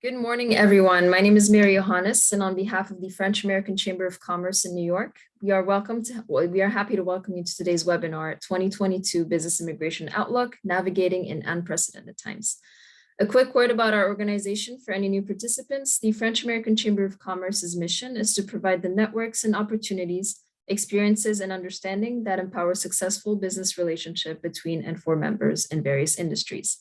Good morning, everyone. My name is Mary Johannes, and on behalf of the French American Chamber of Commerce in New York, we are happy to welcome you to today's webinar, 2022 Business Immigration Outlook, Navigating in Unprecedented Times. A quick word about our organization for any new participants. The French American Chamber of Commerce's mission is to provide the networks and opportunities, experiences, and understanding that empower successful business relationship between and for members in various industries.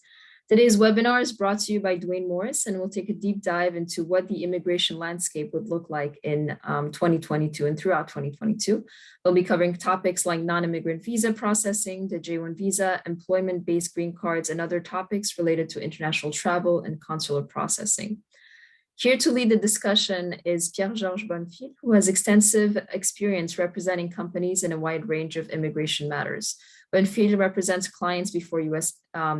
Today's webinar is brought to you by Duane Morris, and we'll take a deep dive into what the immigration landscape would look like in 2022 and throughout 2022. We'll be covering topics like non-immigrant visa processing, the J-1 visa, employment-based green cards, and other topics related to international travel and consular processing. Here to lead the discussion is Pierre-Georges Bonnefil, who has extensive experience representing companies in a wide range of immigration matters. Bonnefil represents clients before U.S.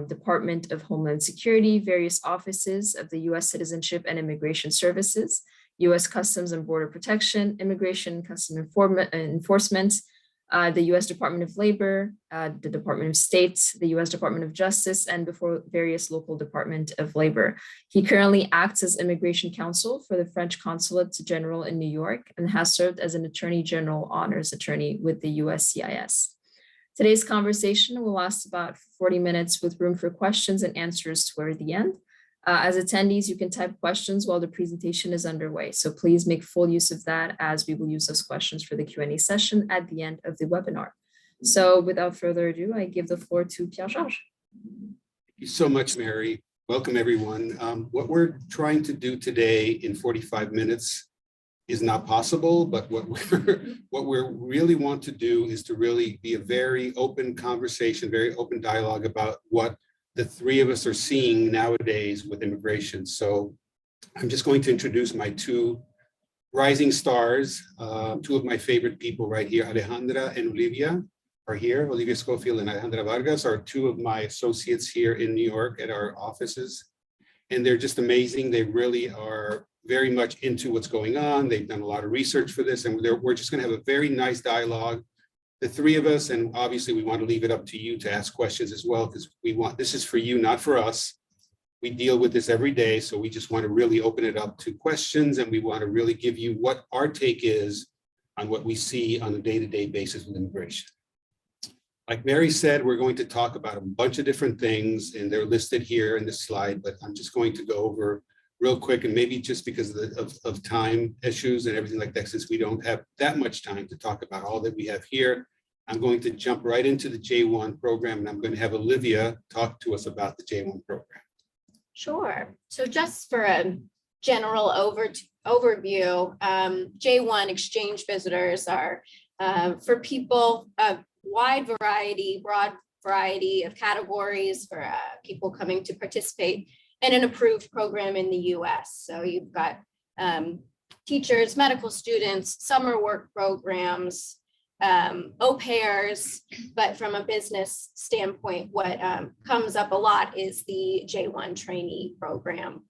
Department of Homeland Security, various offices of the U.S. Citizenship and Immigration Services, U.S. Customs and Border Protection, Immigration and Customs Enforcement, the U.S. Department of Labor, the Department of State, the U.S. Department of Justice, and before various local Department of Labor. He currently acts as Immigration Counsel for the French Consulate General in New York and has served as an Attorney General Honors Attorney with the USCIS. Today's conversation will last about 40 minutes with room for questions and answers toward the end. As attendees, you can type questions while the presentation is underway. So please make full use of that as we will use those questions for the Q&A session at the end of the webinar. So without further ado, I give the floor to Pierre-Georges. Thank you so much, Mary. Welcome, everyone. What we're trying to do today in 45 minutes is not possible, but what we really want to do is to really be a very open conversation, very open dialogue about what the three of us are seeing nowadays with immigration. So I'm just going to introduce my two rising stars, two of my favorite people right here. Alejandra and Olivia are here. Olivia Schofield and Alejandra Vargas are two of my associates here in New York at our offices. And they're just amazing. They really are very much into what's going on. They've done a lot of research for this, and we're just going to have a very nice dialogue, the three of us. And obviously we want to leave it up to you to ask questions as well, because this is for you, not for us. We deal with this every day, so we just want to really open it up to questions, and we want to really give you what our take is on what we see on a day-to-day basis with immigration. Like Mary said, we're going to talk about a bunch of different things, and they're listed here in this slide, but I'm just going to go over real quick, and maybe just because of time issues and everything like that, since we don't have that much time to talk about all that we have here, I'm going to jump right into the J-1 program, and I'm going to have Olivia talk to us about the J-1 program. Sure. So just for a general overview, J-1 exchange visitors are for people, a broad variety of categories for people coming to participate in an approved program in the US. So you've got teachers, medical students, summer work programs, au pairs, but from a business standpoint, what comes up a lot is the J-1 trainee program.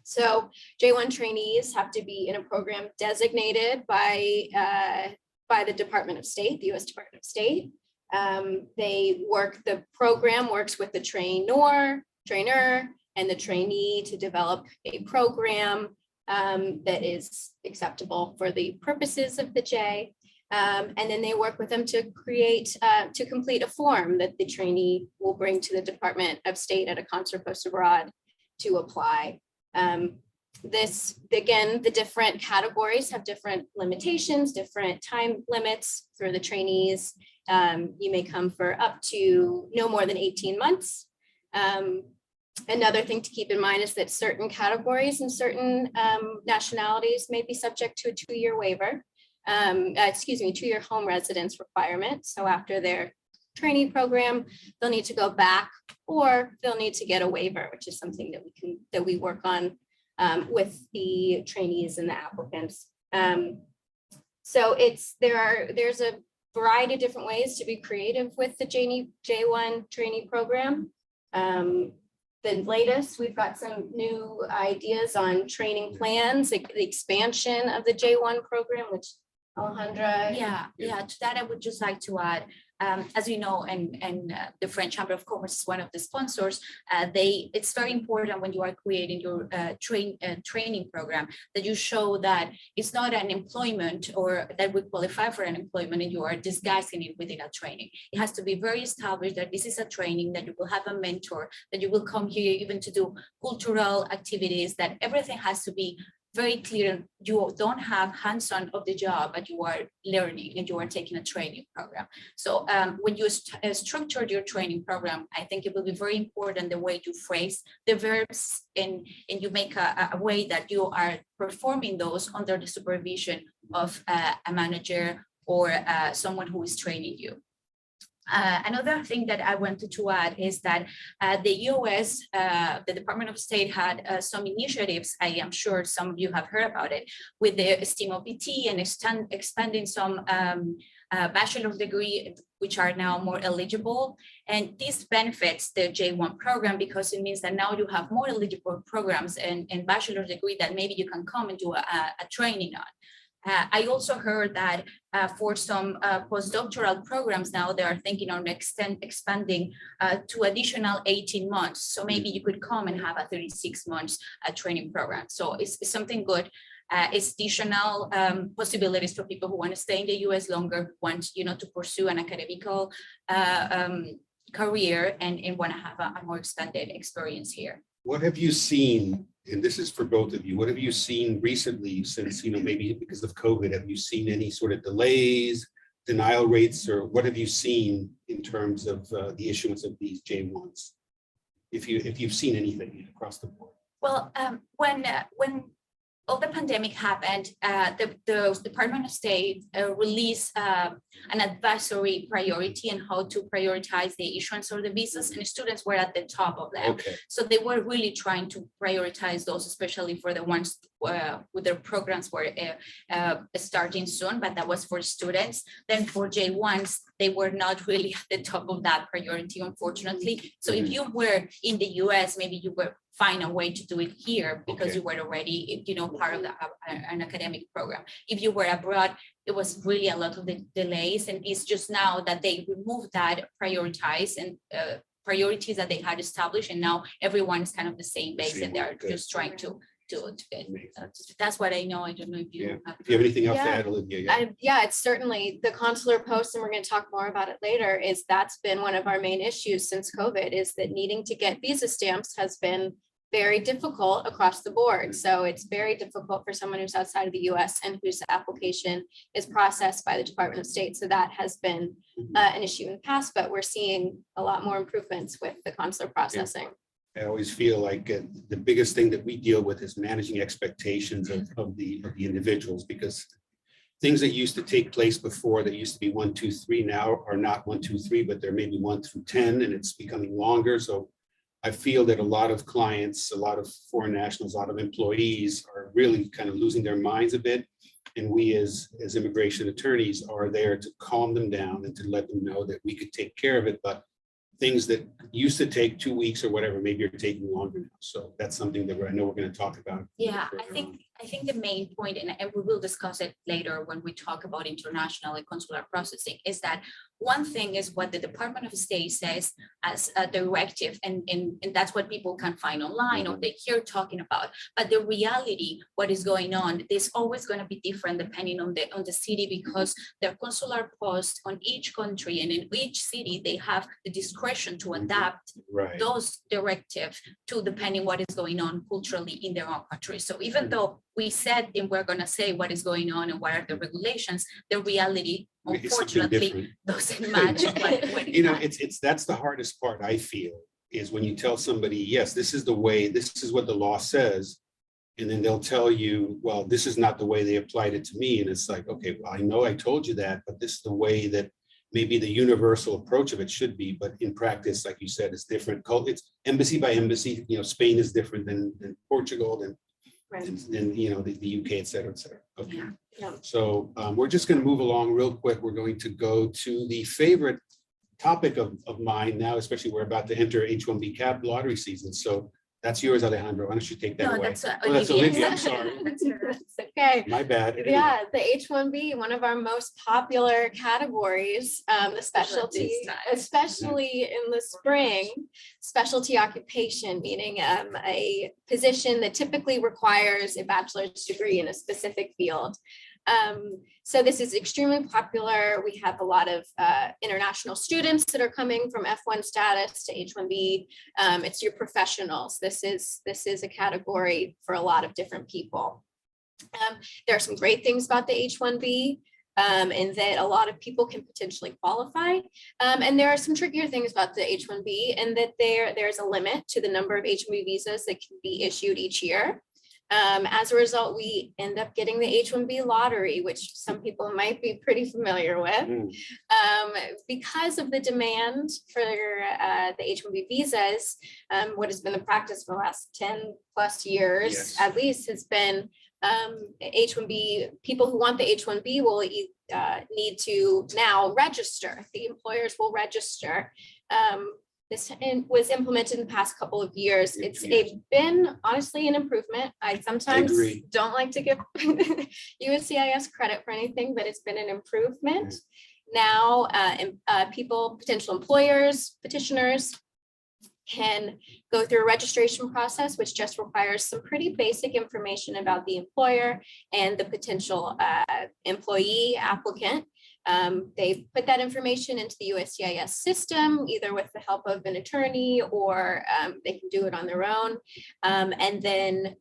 So J-1 trainees have to be in a program designated by the Department of State, the US Department of State. The program works with the trainer, and the trainee to develop a program that is acceptable for the purposes of the J. And then they work with them to complete a form that the trainee will bring to the Department of State at a consular post abroad to apply. The different categories have different limitations, different time limits for the trainees. You may come for up to no more than 18 months. Another thing to keep in mind is that certain categories and certain nationalities may be subject to a 2-year waiver, 2-year home residence requirement. So after their training program, they'll need to go back, or they'll need to get a waiver, which is something that we work on with the trainees and the applicants. So there's a variety of different ways to be creative with the J-1 trainee program. The latest, we've got some new ideas on training plans, like the expansion of the J-1 program, which Alejandra. Yeah, to that I would just like to add, As you know, and the French Chamber of Commerce is one of the sponsors. It's very important when you are creating your training program that you show that it's not an employment or that would qualify for an employment and you are disguising it within a training. It has to be very established that this is a training, that you will have a mentor, that you will come here even to do cultural activities, that everything has to be very clear. You don't have hands-on of the job, but you are learning and you are taking a training program. So when you structure your training program, I think it will be very important the way you phrase the verbs and you make a way that you are performing those under the supervision of a manager or someone who is training you. Another thing that I wanted to add is that the US, the Department of State had some initiatives, I am sure some of you have heard about it, with the STEAM OPT and expanding some bachelor's degree, which are now more eligible. And this benefits the J1 program because it means that now you have more eligible programs and bachelor's degree that maybe you can come and do a training on. I also heard that for some postdoctoral programs now, they are thinking on expanding to additional 18 months. So maybe you could come and have a 36 months training program. So it's something good. It's additional possibilities for people who want to stay in the US longer, want to pursue an academical career and want to have a more expanded experience here. What have you seen, and this is for both of you, what have you seen recently since, maybe because of COVID, have you seen any sort of delays, denial rates, or what have you seen in terms of the issuance of these J1s? If you've seen anything across the board. Well, when all the pandemic happened, the Department of State released an advisory priority on how to prioritize the issuance of the visas, and students were at the top of that. Okay. So they were really trying to prioritize those, especially for the ones with their programs were starting soon, but that was for students. Then for J1s, they were not really at the top of that priority, unfortunately. So if you were in the US, maybe you were find a way to do it here because you were already, part of an academic program. If you were abroad, it was really a lot of the delays, and it's just now that they removed that priorities that they had established, and now everyone is kind of the same base, and they're just trying to that's what I know. I don't know if you have. If you have anything else to add, Olivia? Yeah, it's certainly the consular post, and we're going to talk more about it later, that's been one of our main issues since COVID, is that needing to get visa stamps has been very difficult across the board. So it's very difficult for someone who's outside of the US and whose application is processed by the Department of State. So that has been an issue in the past, but we're seeing a lot more improvements with the consular processing. I always feel like the biggest thing that we deal with is managing expectations of the individuals, because things that used to take place before that used to be 1, 2, 3 now are not 1, 2, 3, but they're maybe 1 through 10, and it's becoming longer. So I feel that a lot of clients, a lot of foreign nationals, a lot of employees are really kind of losing their minds a bit. And we as immigration attorneys are there to calm them down and to let them know that we could take care of it. But things that used to take 2 weeks or whatever, maybe are taking longer now. So that's something that I know we're going to talk about. Yeah, I think the main point, and we will discuss it later when we talk about international and consular processing, is that one thing is what the Department of State says as a directive, and that's what people can find online or they hear talking about. But the reality, what is going on, is always going to be different depending on the city, because their consular posts on each country and in each city, they have the discretion to adapt those directives to depending what is going on culturally in their own country. So even though we said and we're going to say what is going on and what are the regulations, the reality, unfortunately, doesn't match what that's the hardest part, I feel, is when you tell somebody, yes, this is the way, this is what the law says, and then they'll tell you, well, this is not the way they applied it to me. And it's like, okay, well, I know I told you that, but this is the way that maybe the universal approach of it should be, but in practice, like you said, it's different. It's embassy by embassy. Spain is different than Portugal, and the UK, et cetera, et cetera. Okay. Yeah. So we're just going to move along real quick. We're going to go to the favorite topic of mine now, especially we're about to enter H-1B cap lottery season. So That's yours, Alejandro. Why don't you take that No, away? that's Oh, that's Olivia. I'm sorry. It's okay. My bad. Yeah, the H-1B, one of our most popular categories, the specialty, this time. especially in the spring, specialty occupation, meaning a position that typically requires a bachelor's degree in a specific field. So this is extremely popular. We have a lot of international students that are coming from F1 status to H-1B. It's your professionals. This is a category for a lot of different people. There are some great things about the H-1B in that a lot of people can potentially qualify. And there are some trickier things about the H-1B in that there's a limit to the number of H-1B visas that can be issued each year. As a result, we end up getting the H-1B lottery, which some people might be pretty familiar with. Because of the demand for the H-1B visas, what has been the practice for the last 10 plus years, Yes. at least, has been H-1B, people who want the H-1B will need to now register. The employers will register. This was implemented in the past couple of years. It's been honestly an improvement. I sometimes agree. don't like to give USCIS credit for anything, but it's been an improvement. Now, potential employers, petitioners can go through a registration process, which just requires some pretty basic information about the employer and the potential employee applicant. They've put that information into the USCIS system, either with the help of an attorney or they can do it on their own. And then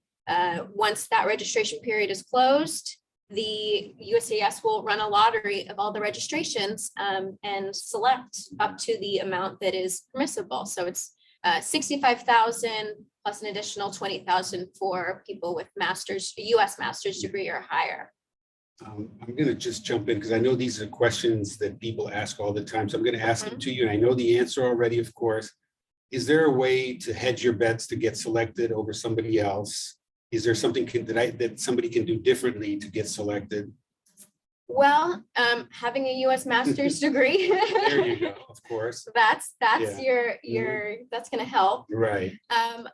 once that registration period is closed, the USCIS will run a lottery of all the registrations and select up to the amount that is permissible. So it's 65,000 plus an additional 20,000 for people with US master's degree or higher. I'm going to just jump in because I know these are questions that people ask all the time. So I'm going to ask them to you. And I know the answer already, of course. Is there a way to hedge your bets to get selected over somebody else? Is there something that somebody can do differently to get selected? Well, having a US master's degree. There you go, of course. That's Yeah. that's going to help. Right.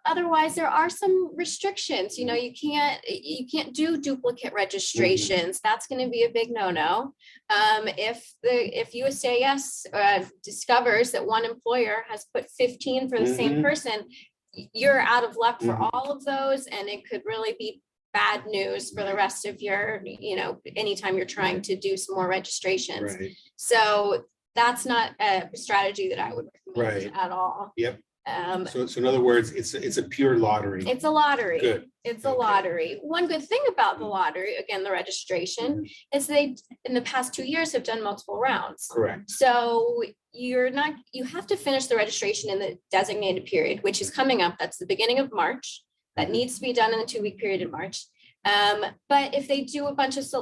Otherwise, there are some restrictions. You know, you can't do duplicate registrations. That's going to be a big no-no. If USCIS discovers that one employer has put 15 for the same person, you're out of luck for all of those, and it could really be bad news for the rest of your, anytime you're trying to do some more registrations. Right. So that's not a strategy that I would recommend at all. Yep. So in other words, it's a pure lottery. It's a lottery. Good. It's a lottery. One good thing about the lottery, again, the registration, is they, in the past 2 years, have done multiple rounds. Correct. So you have to finish the registration in the designated period, which is coming up. That's the beginning of March. That needs to be done in a 2-week period in March. But if they do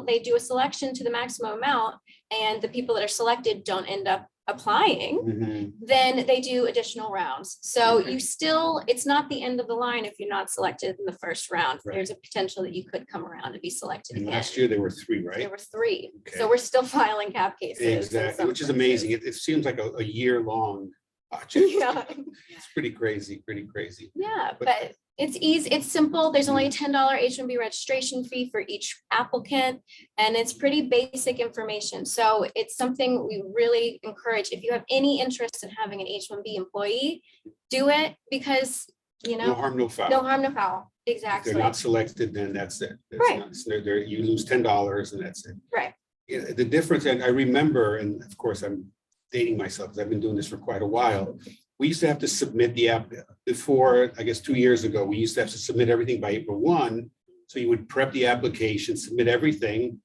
they do a selection to the maximum amount and the people that are selected don't end up applying, then they do additional rounds. So it's not the end of the line if you're not selected in the first round. Right. There's a potential that you could come around and be selected And again. last year there were 3, right? There were 3. Okay. So we're still filing cap cases. in Exactly, some which is places. amazing. It seems like a year-long project. Yeah. It's pretty crazy. Yeah, but it's easy, it's simple. There's only a $10 H-1B registration fee for each applicant, and it's pretty basic information. So it's something we really encourage. If you have any interest in having an H-1B employee, do it because, No harm, no foul. no harm, no foul. If Exactly. they're not selected, then that's it. Right. You lose $10 and that's it. Right. Yeah, the difference, and I remember, and of course I'm dating myself because I've been doing this for quite a while. We used to have to submit the app before, I guess 2 years ago, we used to have to submit everything by April 1. So you would prep the application, submit everything,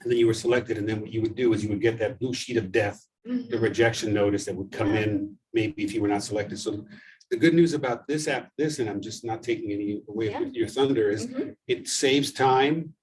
and then you were selected. And then what you would do is you would get that blue sheet of death, the rejection notice that would come in maybe if you were not selected. So the good news about this app, and I'm just not taking any away from your thunder, is it saves time.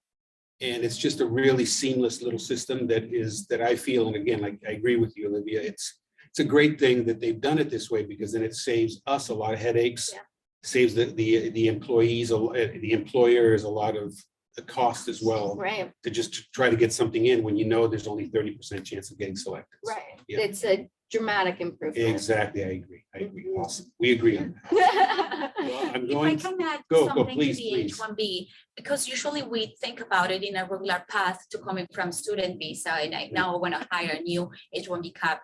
And it's just a really seamless little system that I feel, and again, like I agree with you, Olivia, it's a great thing that they've done it this way because then it saves us a lot of headaches, saves the employees, the employers a lot of the cost as well. Right. To just try to get something in when there's only 30% chance of getting selected. Right. Yeah. It's a dramatic improvement. Exactly, I agree. Awesome. We agree on that. Well, I'm If I going, can add go, something please, to the please. H-1B, because usually we think about it in a regular path to coming from student visa, and now I want to hire a new H-1B cap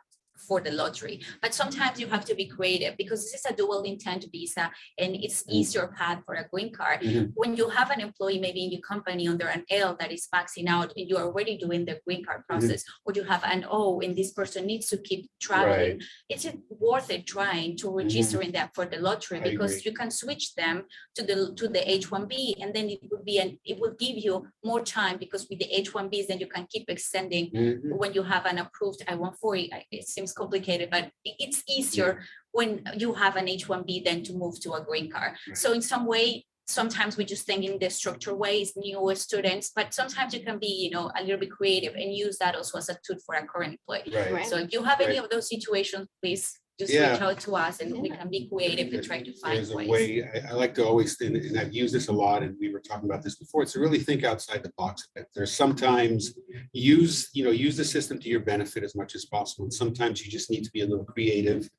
for the lottery. But sometimes you have to be creative because this is a dual intent visa and it's easier path for a green card. Mhm. When you have an employee maybe in your company under an L that is maxing out and you're already doing the green card process, or you have an O and this person needs to keep traveling, it's worth it trying to register in that for the lottery, I because agree. you can switch them to the H-1B, and then it will give you more time, because with the H-1Bs then you can keep extending. Mhm. When you have an approved I-140, it seems complicated, but it's easier when you have an H-1B than to move to a green card. Right. So in some way, sometimes we just think in the structured ways, newer students, but sometimes you can be, a little bit creative and use that also as a tool for a current employee. Right. So if you have any Right. of those situations, please just Yeah. reach out to us and we can be creative and try to find There's a ways. way, I like to always, and I've used this a lot, and we were talking about this before, it's to really think outside the box a bit. There's sometimes use the system to your benefit as much as possible. And sometimes you just need to be a little creative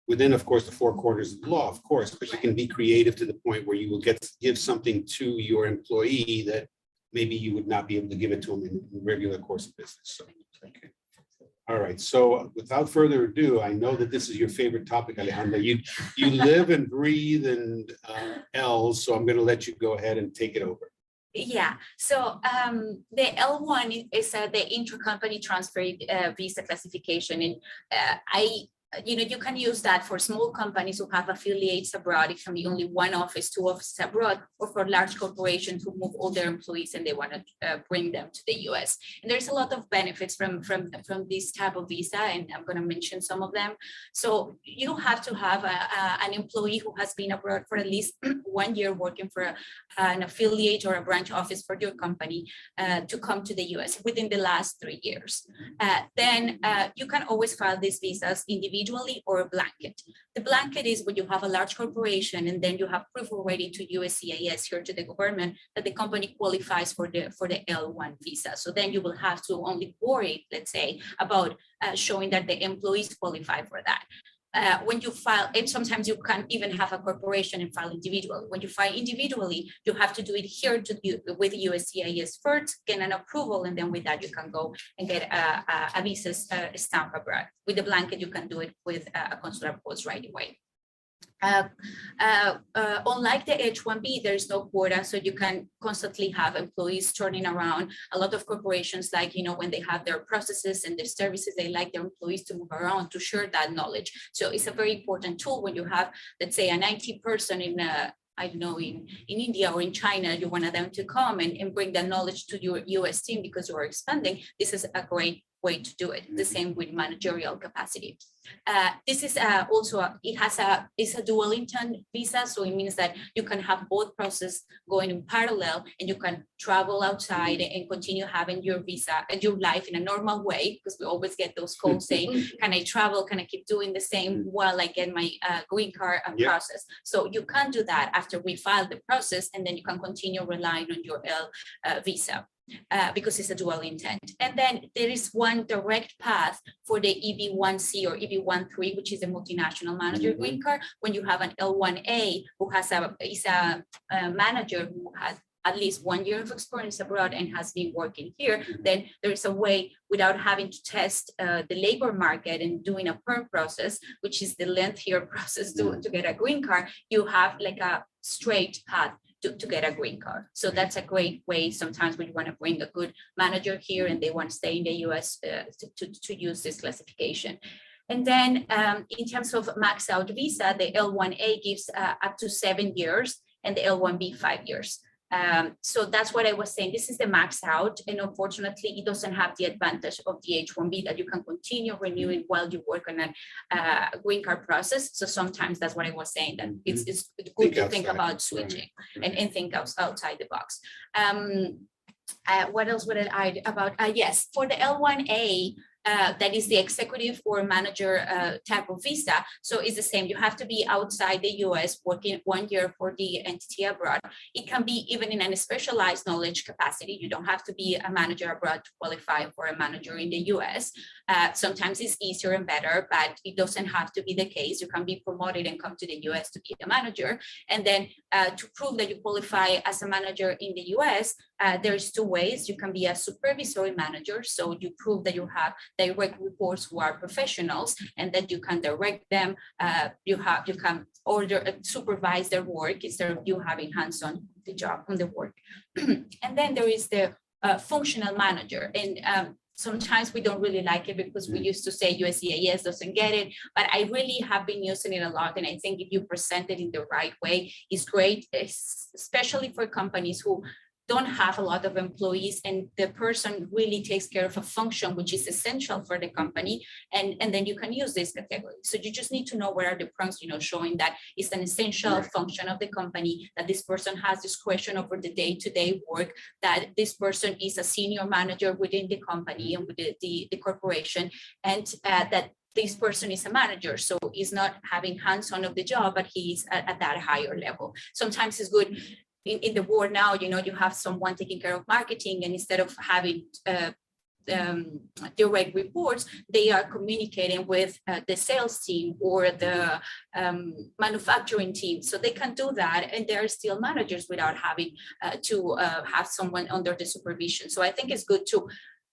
within, of course, the four corners of the law, of course, but you can be creative to the point where you will give something to your employee that maybe you would not be able to give it to them in the regular course of business. So, okay. All right, so without further ado, I know that this is your favorite topic, Alejandra. You live and breathe in L's, so I'm going to let you go ahead and take it over. Yeah, so the L1 is the intercompany transfer visa classification, and you can use that for small companies who have affiliates abroad. It can be only one office, two offices abroad, or for large corporations who move all their employees and they want to bring them to the US. And there's a lot of benefits from this type of visa, and I'm going to mention some of them. So you don't have to have an employee who has been abroad for at least 1 year working for an affiliate or a branch office for your company to come to the US within the last 3 years. Then you can always file these visas individually or a blanket. The blanket is when you have a large corporation and then you have proof already to USCIS here to the government that the company qualifies for the L1 visa. So then you will have to only worry, let's say, about showing that the employees qualify for that. When you file, and sometimes you can't even have a corporation and file individually. When you file individually, you have to do it here with USCIS first, get an approval, and then with that you can go and get a visa stamp abroad. With the blanket, you can do it with a consular post right away. Unlike the H-1B, there is no quota, so you can constantly have employees turning around. A lot of corporations, like, when they have their processes and their services, they like their employees to move around to share that knowledge. So it's a very important tool when you have, let's say, an IT person in India or in China, you want them to come and bring that knowledge to your US team because you are expanding. This is a great way to do it. The same with managerial capacity. This is it's a dual intent visa, so it means that you can have both processes going in parallel, and you can travel outside and continue having your visa and your life in a normal way, because we always get those calls saying, can I travel? Can I keep doing the same while I get my green card process? So you can do that after we file the process, and then you can continue relying on your L visa. Because it's a dual intent. And then there is one direct path for the EB1C or EB13, which is a multinational manager green card. When you have an L1A who is a manager who has at least 1 year of experience abroad and has been working here, then there's a way without having to test the labor market and doing a perm process, which is the lengthier process to get a green card. You have like a straight path to get a green card. So that's a great way sometimes when you want to bring a good manager here and they want to stay in the US to use this classification. And then in terms of max out visa, the L1A gives up to 7 years and the L1B 5 years. So that's what I was saying. This is the max out, and unfortunately, it doesn't have the advantage of the H-1B that you can continue renewing while you work on a green card process. So sometimes that's what I was saying, that it's good to think about switching and think outside the box. What else would I add about? Yes, for the L1A, that is the executive or manager type of visa. So it's the same. You have to be outside the US working 1 year for the entity abroad. It can be even in a specialized knowledge capacity. You don't have to be a manager abroad to qualify for a manager in the US. Sometimes it's easier and better, but it doesn't have to be the case. You can be promoted and come to the US to be a manager. And then to prove that you qualify as a manager in the US, there's two ways. You can be a supervisory manager. So you prove that you have direct reports who are professionals and that you can direct them. You can order, supervise their work instead of you having hands-on the job on the work. And then there is the functional manager. And sometimes we don't really like it because we used to say USCIS doesn't get it, but I really have been using it a lot. And I think if you present it in the right way, it's great, especially for companies who don't have a lot of employees and the person really takes care of a function which is essential for the company, and then you can use this category. So you just need to know where are the prongs, showing that it's an essential function of the company, that this person has discretion over the day-to-day work, that this person is a senior manager within the company and with the corporation, and that this person is a manager, so he's not having hands-on of the job, but he's at that higher level. Sometimes it's good. In the world now, you have someone taking care of marketing, and instead of having direct reports, they are communicating with the sales team or the manufacturing team. So they can do that, and they're still managers without having to have someone under the supervision. So I think it's good to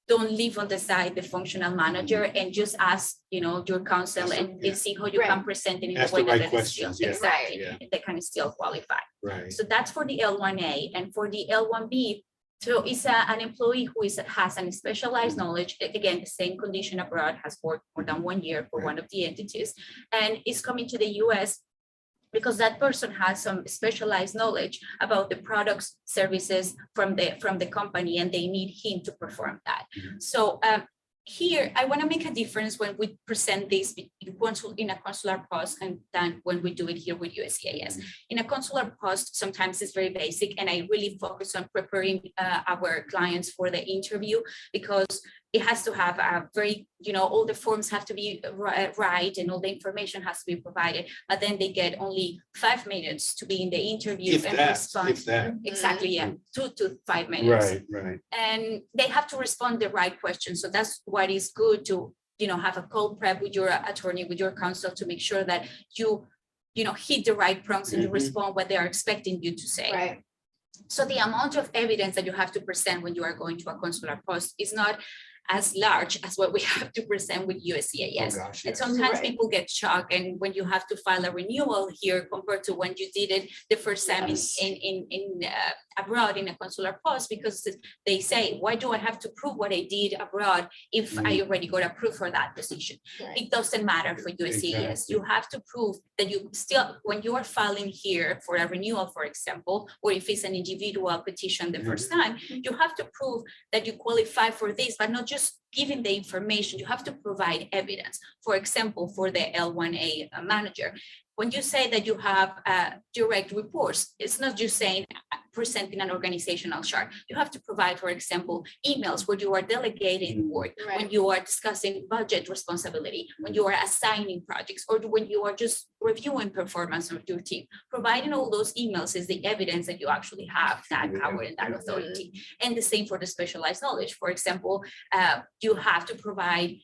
don't leave on the side the functional manager and just ask, your counsel and see how you can present it in Ask the way the right that questions. still, exactly, they can still qualify. Right. So that's for the L1A. And for the L1B, so it's an employee who has a specialized knowledge, again, the same condition abroad, has worked more than 1 year for one of the entities, and is coming to the US because that person has some specialized knowledge about the products, services from the company, and they need him to perform that. So here, I want to make a difference when we present this in a consular post and then when we do it here with USCIS. In a consular post, sometimes it's very basic, and I really focus on preparing our clients for the interview, because it has to have a very, all the forms have to be right and all the information has to be provided, but then they get only 5 minutes to be in the interview respond. If that. Exactly, 2 to 5 minutes. Right. And they have to respond the right questions. So that's what is good to, have a call prep with your attorney, with your counsel, to make sure that you hit the right prompts and you respond what they are expecting you to say. Right. So the amount of evidence that you have to present when you are going to a consular post is not as large as what we have to present with USCIS. Oh gosh, And yes. sometimes people get shocked, and when you have to file a renewal here compared to when you did it the first time in abroad in a consular post, because they say, why do I have to prove what I did abroad if I already got approved for that position? Right. It doesn't matter for USCIS. Exactly. You have to prove that you still, when you are filing here for a renewal, for example, or if it's an individual petition the first time, you have to prove that you qualify for this, but not just giving the information. You have to provide evidence. For example, for the L1A manager, when you say that you have direct reports, it's not just saying presenting an organizational chart. You have to provide, for example, emails where you are delegating work, when you are discussing budget responsibility, when you are assigning projects, or when you are just reviewing performance of your team. Providing all those emails is the evidence that you actually have that power and that authority. And the same for the specialized knowledge. For example, you have to provide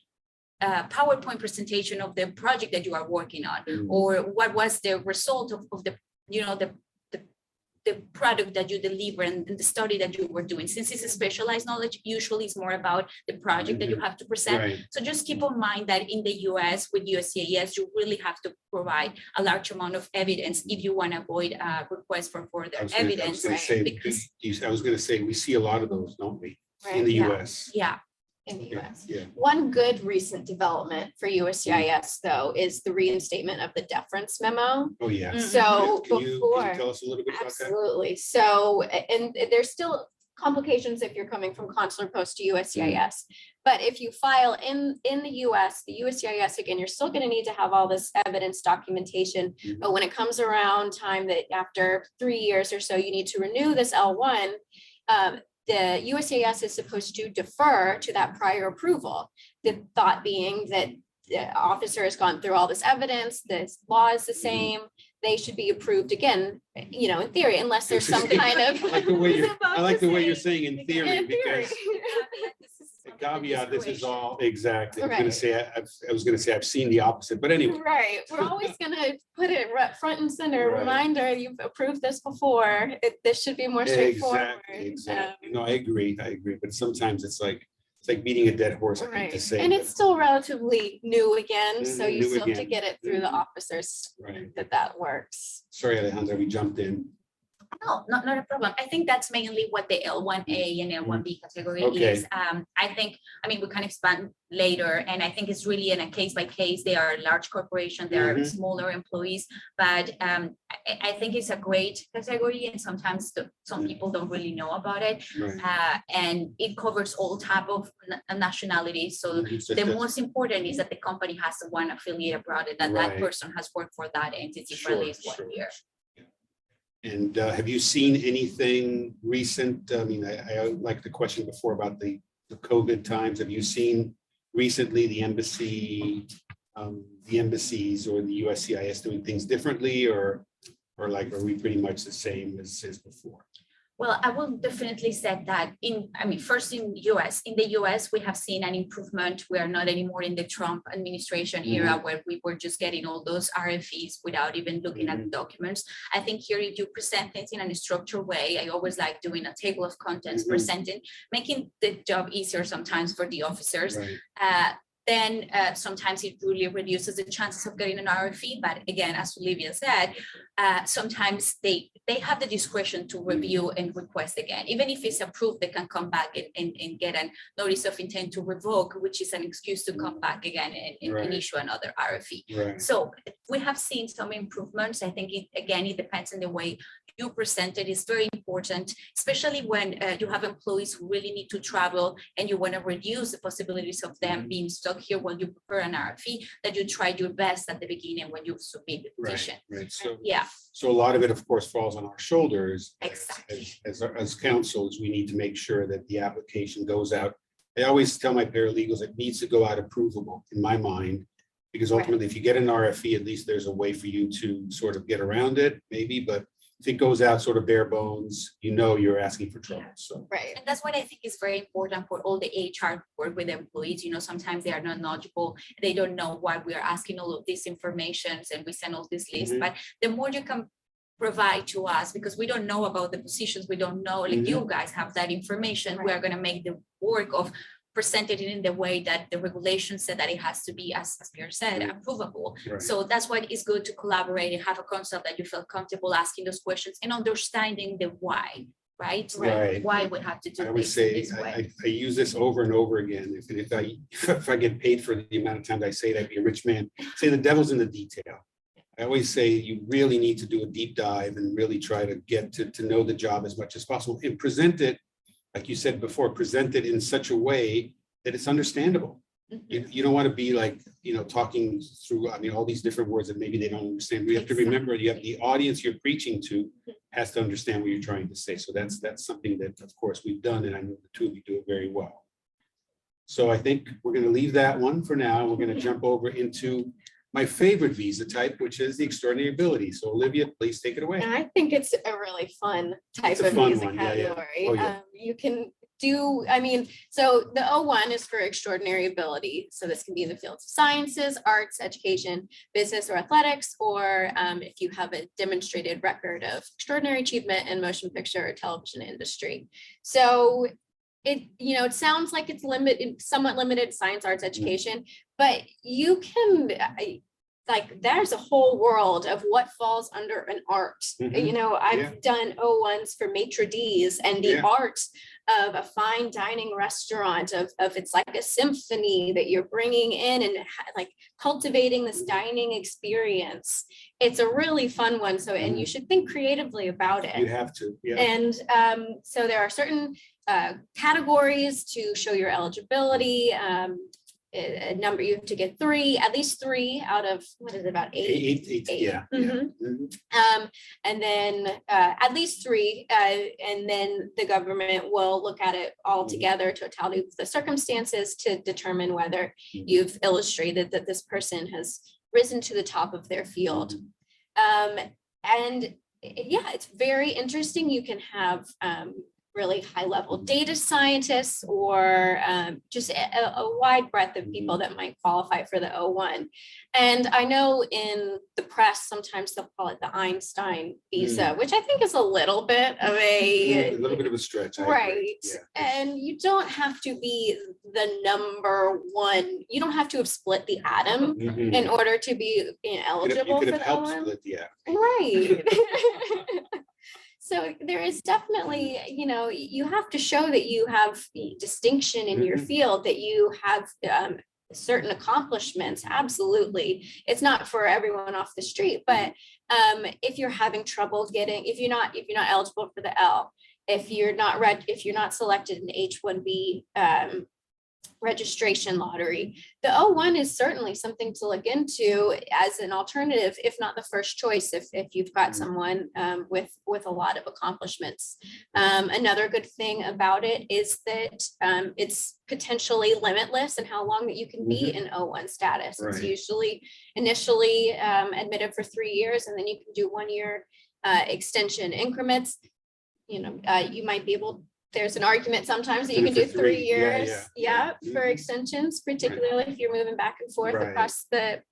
PowerPoint presentation of the project that you are working on, or what was the result of the the product that you deliver and the study that you were doing. Since it's a specialized knowledge, usually it's more about the project that you have to present. Right. So just keep in mind that in the US with USCIS, you really have to provide a large amount of evidence if you want to avoid requests for further evidence. I was going to say, we see a lot of those, don't we, in the US? Yeah. In the US. Yeah. One good recent development for USCIS, though, is the reinstatement of the deference memo. Oh, yeah. So Can you before, tell us a little bit about that? absolutely. So, and there's still complications if you're coming from consular post to USCIS. But if you file in the US, the USCIS, again, you're still going to need to have all this evidence documentation. But when it comes around time that after 3 years or so, you need to renew this L1, the USCIS is supposed to defer to that prior approval. the thought being that the officer has gone through all this evidence, this law is the same, they should be approved again, you know, in theory, unless there's some kind of. I like the way you're saying in theory, In theory. because the caveat, this is all exactly. I was Right. going to say, I was going to say, I've seen the opposite, but anyway. Right, we're always gonna put it front and center, Right. reminder, you've approved this before, this should be more straightforward. Exactly. No, I agree. But sometimes it's like beating a dead horse, I hate Right, to say. and it's still relatively new again, so you New still have to again. get it through the Mhm. officers Right. that works. Sorry, Alejandra, we jumped in. No, not a problem. I think that's mainly what the L1A and L1B category Okay. is. I mean, we can expand later, and I think it's really in a case by case. They are large corporations, they are Mhm. smaller employees, but I think it's a great category, and sometimes some people don't really know about it. Right. And it covers all type of nationalities. So the most important is that the company has one affiliate abroad, and that Right. person has worked for that entity for at least 1 year. And have you seen anything recent? I mean, I like the question before about the COVID times. Have you seen recently the embassies or the USCIS doing things differently, or like, are we pretty much the same as before? Well, I will definitely say that first in the US, we have seen an improvement. We are not anymore in the Trump administration era where we were just getting all those RFEs without even looking at the documents. I think here, if you present things in a structured way, I always like doing a table of contents, presenting, making the job easier sometimes for the officers. Right. Then sometimes it really reduces the chances of getting an RFE. But again, as Olivia said, sometimes they have the discretion to review and request again. Even if it's approved, they can come back and get a notice of intent to revoke, which is an excuse to come back again and issue another RFE. Right. So we have seen some improvements. I think it depends on the way you present it. Is very important, especially when you have employees who really need to travel and you want to reduce the possibilities of them being stuck here when you prepare an RFE, that you try your best at the beginning when you submit the petition. Right. So, Yeah. So a lot of it, of course, falls on our shoulders. Exactly. As counsels, we need to make sure that the application goes out. I always tell my paralegals it needs to go out approvable, in my mind, because ultimately, if you get an RFE, at least there's a way for you to sort of get around it, maybe. But if it goes out sort of bare bones, you know you're asking for trouble. So Right. And that's what I think is very important for all the HR work with employees. You know, sometimes they are not knowledgeable. They don't know why we are asking all of these informations and we send all this list. But the more you can provide to us, because we don't know about the positions, we don't know, like you guys have that information. We are going to make the work of presented it in the way that the regulations said that it has to be, as Pierre said, approvable. Right. So that's why it's good to collaborate and have a concept that you feel comfortable asking those questions and understanding the why, right? Why we have to do I always this say, this way. I use this over and over again. If I get paid for the amount of times I say that, I'd be a rich man. Say the devil's in the detail. I always say you really need to do a deep dive and really try to get to know the job as much as possible and present it, like you said before, present it in such a way that it's understandable. You don't want to be like, talking through, all these different words that maybe they don't understand. We have to remember you have the audience you're preaching to has to understand what you're trying to say. So that's something that, of course, we've done, and I know the two of you do it very well. So I think we're going to leave that one for now. We're going to jump over into my favorite visa type, which is the extraordinary ability. So Olivia, please take it away. And I think it's a really fun type of fun visa one. category. Oh, yeah. You can do, so the O1 is for extraordinary ability. So this can be in the fields of sciences, arts, education, business, or athletics, or if you have a demonstrated record of extraordinary achievement in motion picture or television industry. So it sounds like it's somewhat limited science, arts, education, but you can, there's a whole world of what falls under an art. I've done O1s for maitre d's and the art of a fine dining restaurant, of it's like a symphony that you're bringing in and like cultivating this dining experience. It's a really fun one. So, and you should think creatively about it. You have to. Yeah. And so there are certain categories to show your eligibility. a number, you have to get at least three out of, what is it, about eight? Eight, Eight. yeah. Mhm. Mhm. And then at least three, and then the government will look at it all together, totality of the circumstances, to determine whether you've illustrated that this person has risen to the top of their field. And yeah, it's very interesting. You can have really high level data scientists, or just a wide breadth of people that might qualify for the O1. And I know in the press, sometimes they'll call it the Einstein visa, which I think is a little bit of A little bit of a stretch. I agree. right. Yeah. And you don't have to be the number one. You don't have to have split the atom Mhm. in order to be eligible You could for have the helped O1. split, yeah. Right. So there is definitely, you have to show that you have distinction in your field, that you have certain accomplishments. Absolutely. It's not for everyone off the street, but if you're having trouble if you're not eligible for the L, if you're not selected in H-1B registration lottery, the O1 is certainly something to look into as an alternative, if not the first choice, if you've got someone with a lot of accomplishments. Another good thing about it is that it's potentially limitless in how long that you can be in O1 status. It's Right. usually initially admitted for 3 years, and then you can do 1 year extension increments. You might be able. There's an argument sometimes that you can do 3 years, for extensions, particularly if you're moving back and forth across the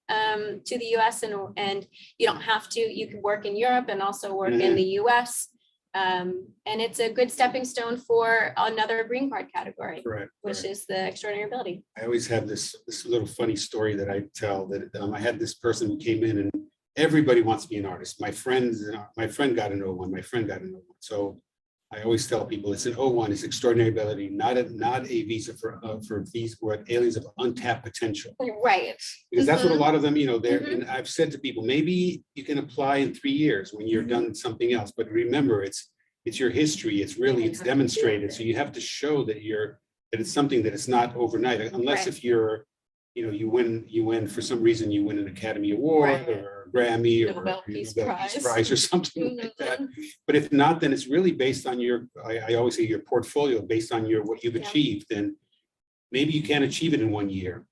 to the US, and you don't have to. You can work in Europe and also work in the US, and it's a good stepping stone for another green card category, which is the extraordinary ability. I always have this little funny story that I tell, that I had this person who came in, and everybody wants to be an artist. My friend got an O1. My friend got an O1. So I always tell people it's an O1, it's extraordinary ability, not a visa for these aliens of untapped potential. Right. Because that's what a lot of them, and I've said to people, maybe you can apply in 3 years when you're done something else. But remember, it's your history. It's demonstrated. So you have to show that it's something that it's not overnight, unless if you're, you win for some reason, you win an Academy Award or Grammy or Nobel Peace Prize. Prize or something like that. But if not, then it's really based on I always say your portfolio, based on what you've achieved. And maybe you can't achieve it in 1 year.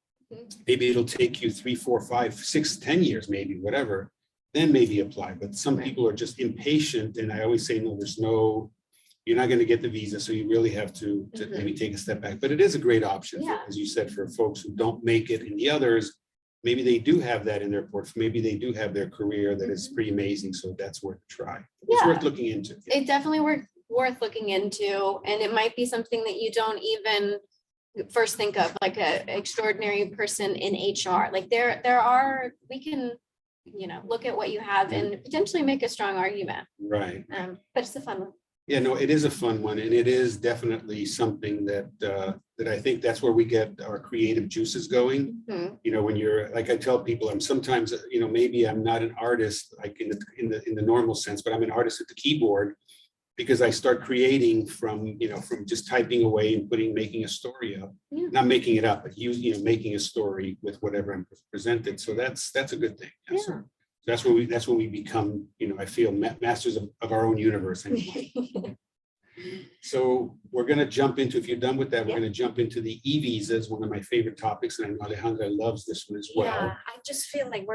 Maybe it'll take you 3, 4, 5, 6, 10 years, maybe, whatever. Then maybe apply. But some people are just impatient. And I always say, no, you're not going to get the visa. So you really have to maybe take a step back. But it is a great option, as you said, for folks who don't make it. And the others, maybe they do have that in their portfolio. Maybe they do have their career that is pretty amazing. So that's worth a try. It's worth looking into. It definitely worth looking into. And it might be something that you don't even first think of, like an extraordinary person in HR. Like we can, look at what you have and potentially make a strong argument. Right. But it's a fun one. Yeah, no, it is a fun one, and it is definitely something that I think that's where we get our creative juices going. When you're, like I tell people, I'm sometimes, maybe I'm not an artist like in the normal sense, but I'm an artist at the keyboard, because I start creating from just typing away and making a story up, not making it up, but making a story with whatever I'm presented. So that's a good thing. Yeah. So that's when we become, I feel masters of our own universe. So we're going to jump into, if you're done with that, we're going to jump into the e-visas, one of my favorite topics. And I know Alejandra loves this one as well. Yeah, I just feel like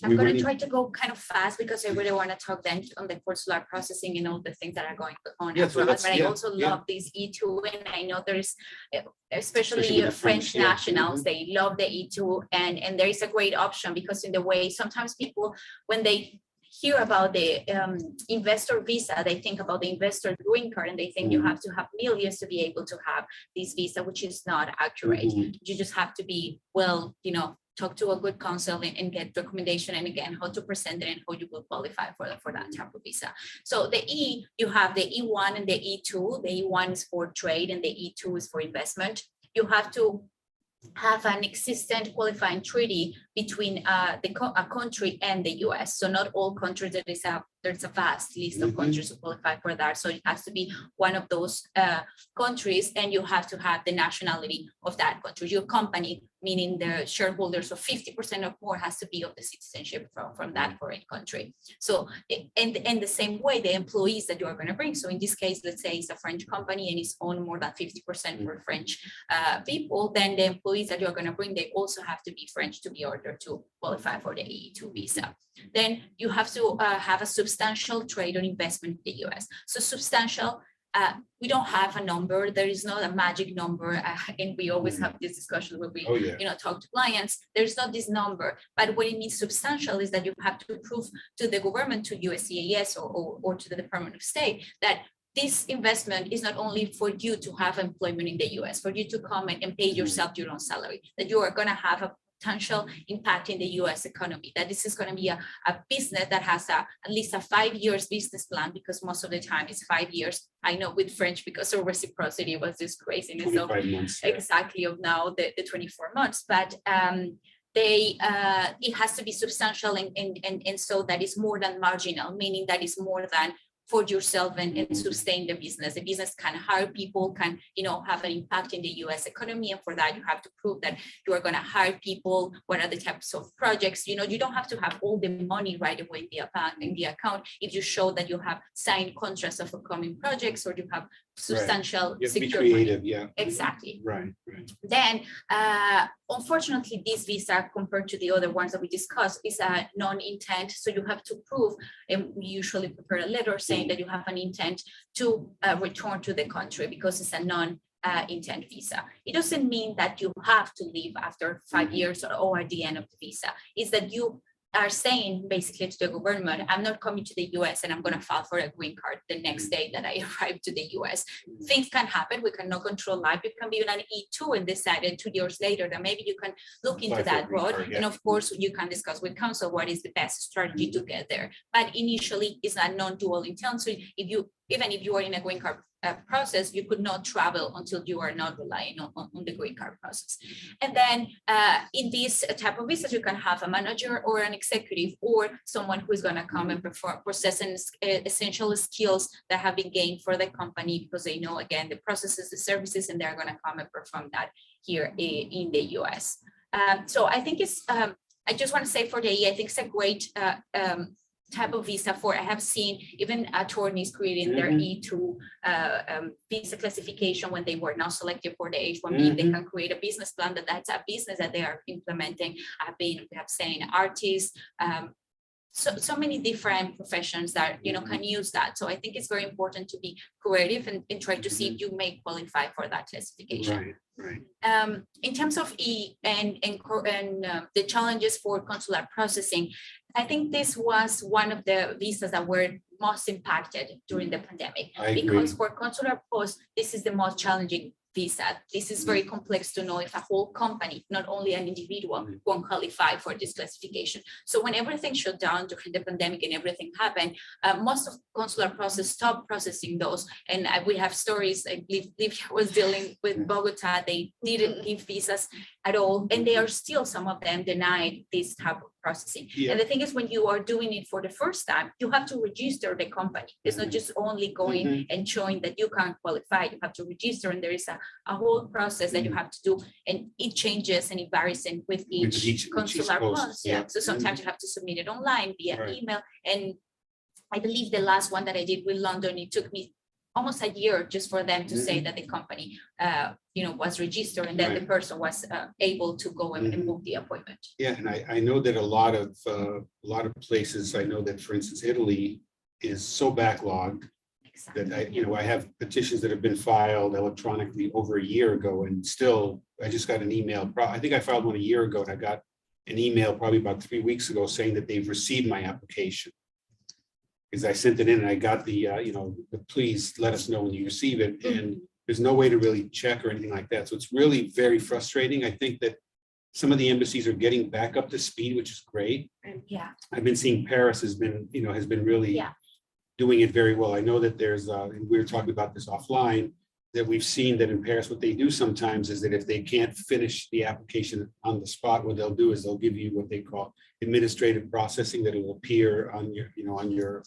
I'm going to try to go kind of fast, because I really want to talk then on the consular processing and all the things that are going on. But I also love this E2, and I know there's, especially French nationals, they love the E2, and there is a great option, because in the way sometimes people, when they hear about the investor visa, they think about the investor green card, and they think you have to have millions to be able to have this visa, which is not accurate. You just have to be talk to a good counsel and get recommendation, and again, how to present it and how you will qualify for that type of visa. So the E, you have the E1 and the E2. The E1 is for trade and the E2 is for investment. You have to have an existent qualifying treaty between a country and the US. So not all countries, there's a vast list of countries who qualify for that. So it has to be one of those countries, and you have to have the nationality of that country. Your company meaning the shareholders of 50% or more has to be of the citizenship from that foreign country. So in the same way, the employees that you are going to bring, so in this case, let's say it's a French company and it's owned more than 50% for French people, then the employees that you're going to bring, they also have to be French to be ordered to qualify for the E2 visa. Then you have to have a substantial trade or investment in the US. So substantial, we don't have a number. There is not a magic number, and we always have this discussion where we, talk to clients. There's not this number, but what it means substantial is that you have to prove to the government, to USCIS or to the Department of State, that this investment is not only for you to have employment in the US, for you to come and pay yourself your own salary, that you are going to have a potential impact in the US economy, that this is going to be a business that has at least a 5 years business plan, because most of the time it's 5 years. I know with French, because of reciprocity was this craziness of months, exactly of now the 24 months, but it has to be substantial and so that is more than marginal, meaning that is more than for yourself and sustain the business. The business can hire people, can have an impact in the US economy, and for that you have to prove that you are going to hire people. What are the types of projects? You don't have to have all the money right away in the account if you show that you have signed contracts of upcoming projects, or you have substantial secure creative money. Exactly. Right. Then unfortunately this visa, compared to the other ones that we discussed, is a non-intent, so you have to prove, and we usually prepare a letter saying that you have an intent to return to the country, because it's a non-intent visa. It doesn't mean that you have to leave after 5 years or at the end of the visa. It's that you are saying basically to the government, I'm not coming to the US and I'm going to file for a green card the next day that I arrive to the US. Things can happen. We cannot control life. It can be an E2 and decided 2 years later that maybe you can look into that road. And of course, you can discuss with counsel what is the best strategy to get there. But initially, it's a non-dual intent. So even if you are in a green card process, you could not travel until you are not relying on the green card process. And then in this type of visas, you can have a manager or an executive or someone who is going to come and process essential skills that have been gained for the company, because they know, again, the processes, the services, and they're going to come and perform that here in the US. So I think it's, I just want to say for the E, I think it's a great type of visa for, I have seen even attorneys creating their E2 visa classification when they were not selected for the H1B. They can create a business plan that's a business that they are implementing. We have seen artists, so many different professions that can use that. So I think it's very important to be creative and try to see if you may qualify for that classification. Right. In terms of E and the challenges for consular processing, I think this was one of the visas that were most impacted during the pandemic, because for consular post, this is the most challenging visa. This is very complex to know if a whole company, not only an individual, won't qualify for this classification. So when everything shut down during the pandemic and everything happened, most of consular process stopped processing those. And we have stories, I believe Livia was dealing with Bogota, they didn't give visas at all. And they are still, some of them denied this type of processing. And the thing is, when you are doing it for the first time, you have to register the company. It's not just only going and showing that you can qualify, you have to register, and there is a whole process that you have to do, and it changes and it varies with each consular post. So sometimes you have to submit it online via email. And I believe the last one that I did with London, it took me almost a year just for them to say that the company was registered, and then the person was able to go and book the appointment. Yeah, and I know that a lot of places, I know that, for instance, Italy is so backlogged that I have petitions that have been filed electronically over a year ago, and still I just got an email. I think I filed one a year ago, and I got an email probably about 3 weeks ago saying that they've received my application. Because I sent it in and I got the please let us know when you receive it, and there's no way to really check or anything like that. So it's really very frustrating. I think that some of the embassies are getting back up to speed, which is great. Yeah, I've been seeing Paris has been really doing it very well. I know that there's, and we were talking about this offline, that we've seen that in Paris, what they do sometimes is that if they can't finish the application on the spot, what they'll do is they'll give you what they call administrative processing, that it will appear on your, on your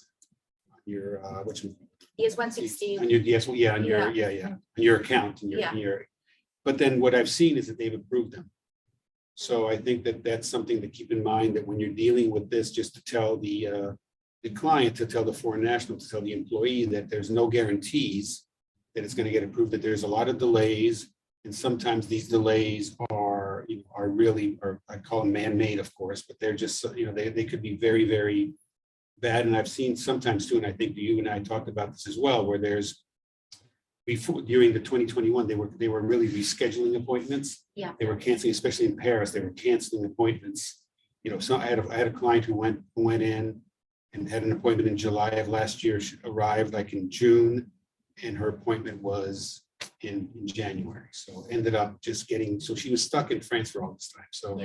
what's ES-160. on your, on your account, but then what I've seen is that they've approved them. So I think that that's something to keep in mind, that when you're dealing with this, just to tell the client, to tell the foreign national, to tell the employee that there's no guarantees that it's going to get approved, that there's a lot of delays. And sometimes these delays are, are really, or I call them man-made, of course, but they're just, they could be very, very bad. And I've seen sometimes too, and I think you and I talked about this as well, where there's, before, during the 2021, they were really rescheduling appointments. Yeah. They were canceling, especially in Paris, they were canceling appointments. So I had a client who went in and had an appointment in July of last year. She arrived like in June, and her appointment was in January. So ended up just getting, so she was stuck in France for all this time. So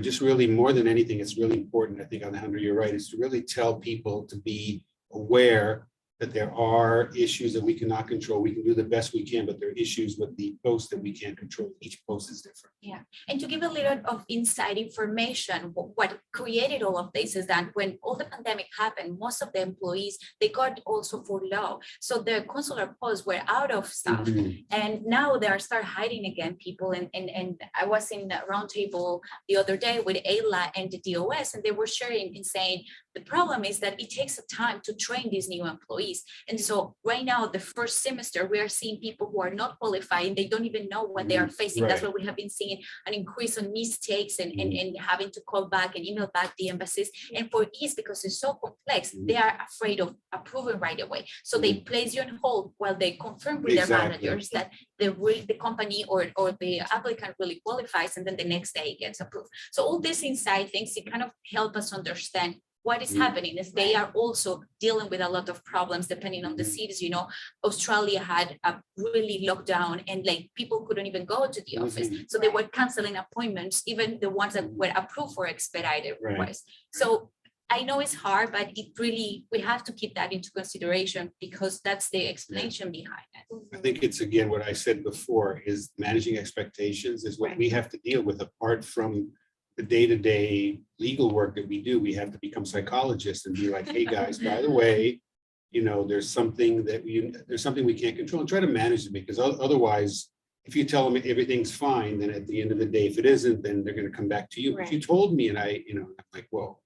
just really, more than anything, it's really important, I think, Alejandro, you're right, is to really tell people to be aware that there are issues that we cannot control. We can do the best we can, but there are issues with the post that we can't control. Each post is different. Yeah, and to give a little of inside information, what created all of this is that when all the pandemic happened, most of the employees, they got also furloughed. So the consular posts were out of staff. And now they are start hiring again people. And I was in a roundtable the other day with AILA and the DOS, and they were sharing and saying, the problem is that it takes a time to train these new employees. And so right now, the first semester, we are seeing people who are not qualified and they don't even know what they are facing. That's why we have been seeing an increase on mistakes and having to call back and email back the embassies. And for ease, because it's so complex, they are afraid of approving right away. So they place you on hold while they confirm with their managers that the company or the applicant really qualifies, and then the next day it gets approved. So all these inside things, it kind of help us understand what is happening is they are also dealing with a lot of problems depending on the cities. Australia had a really lockdown and like people couldn't even go to the office. So they were canceling appointments, even the ones that were approved for expedited requests. So I know it's hard, but it really, we have to keep that into consideration because that's the explanation behind it. I think it's, again, what I said before is managing expectations is what we have to deal with apart from the day-to-day legal work that we do. We have to become psychologists and be like, hey guys, by the way, there's something we can't control, and try to manage it, because otherwise, if you tell them everything's fine, then at the end of the day, if it isn't, then they're going to come back to you. If you told me, and I'm like, whoa.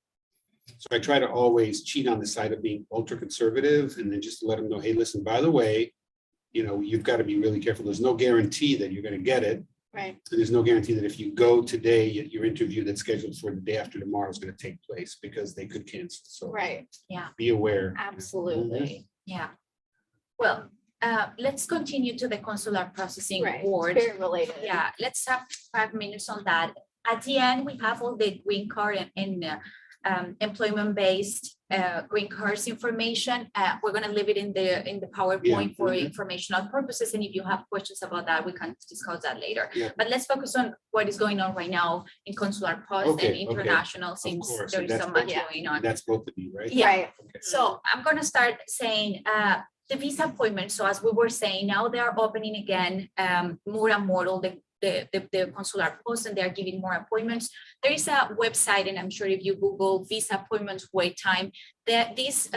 So I try to always cheat on the side of being ultra conservative, and then just let them know, hey, listen, by the way, you've got to be really careful. There's no guarantee that you're going to get it. Right. So there's no guarantee that if you go today, your interview that's scheduled for the day after tomorrow is going to take place, because they could cancel. So be aware. Absolutely. Yeah. Well, let's continue to the consular processing board. It's very related. Yeah, let's have 5 minutes on that. At the end, we have all the green card and employment-based green cards information. We're going to leave it in the PowerPoint for informational purposes. And if you have questions about that, we can discuss that later. But let's focus on what is going on right now in consular post and international, since there is so much going on. That's both of you, right? Yeah. So I'm going to start saying the visa appointments. So as we were saying, now they are opening again more and more all the consular posts, and they're giving more appointments. There is a website, and I'm sure if you Google visa appointments wait time, this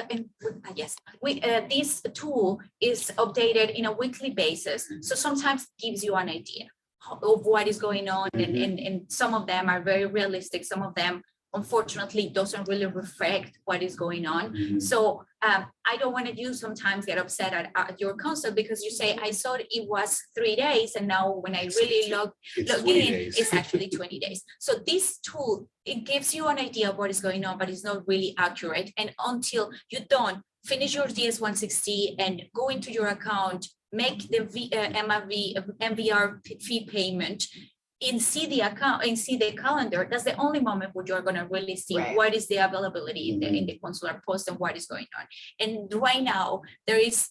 tool is updated in a weekly basis. So sometimes it gives you an idea of what is going on, and some of them are very realistic. Some of them, unfortunately, doesn't really reflect what is going on. So I don't want you sometimes get upset at your consul, because you say, I thought it was 3 days, and now when I really log in, it's actually 20 days. So this tool, it gives you an idea of what is going on, but it's not really accurate. And until you don't finish your DS-160 and go into your account, make the MVR fee payment, and see the account and see the calendar, that's the only moment where you're going to really see what is the availability in the consular post and what is going on. And right now there is,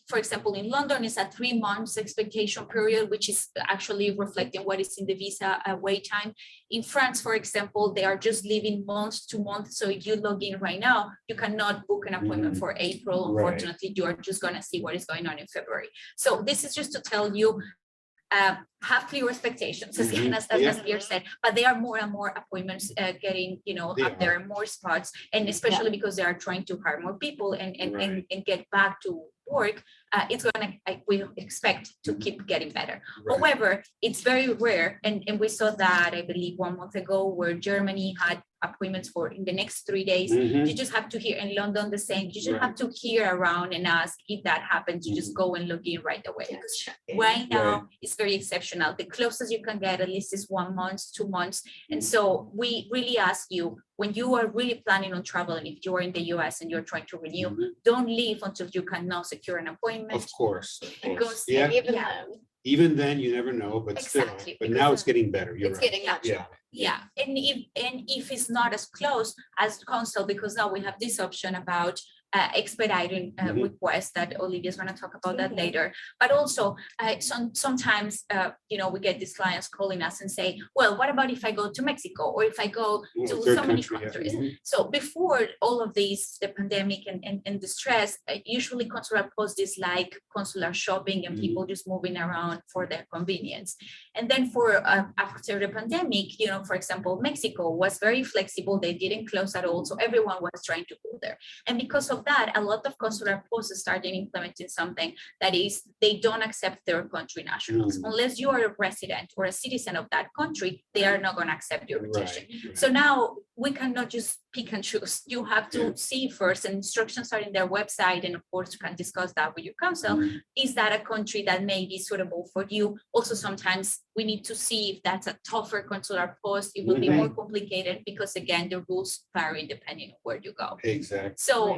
for example, in London, it's a 3 months expectation period, which is actually reflecting what is in the visa wait time. In France, for example, they are just leaving month to month. So if you log in right now, you cannot book an appointment for April. Unfortunately, you are just going to see what is going on in February. So this is just to tell you have clear expectations, as Pierre said, but there are more and more appointments getting, up there are more spots, and especially because they are trying to hire more people and get back to work, it's gonna, we expect to keep getting better. Right. However, it's very rare, and we saw that, I believe, 1 month ago, where Germany had appointments for in the next 3 days. You just have to hear, in London the same, you just have to hear around and ask if that happens. You just go and log in right away. Because right now it's very exceptional. The closest you can get at least is 1 month, 2 months. And so we really ask you, when you are really planning on traveling, if you are in the US and you're trying to renew, don't leave until you cannot secure an appointment. Of course. Because Even then, you never know, but Exactly, still, but now it's getting better. You're It's right. getting much better. Yeah, and if it's not as close as consul, because now we have this option about expediting requests that Olivia's going to talk about that later. But also sometimes we get these clients calling us and say, well, what about if I go to Mexico, or if I go to so many countries? So before all of these, the pandemic and the stress, usually consular post is like consular shopping and people just moving around for their convenience. And then for after the pandemic, for example, Mexico was very flexible. They didn't close at all. So everyone was trying to go there. And because of that, a lot of consular posts started implementing something that is, they don't accept their country nationals. Unless you are a resident or a citizen of that country, they are not going to accept your petition. Right. So now we cannot just pick and choose. You have to see first, and instructions are in their website, and of course you can discuss that with your counsel. Is that a country that may be suitable for you? Also, sometimes we need to see if that's a tougher consular post. It will be more complicated because, again, the rules vary depending on where you go. Exactly. So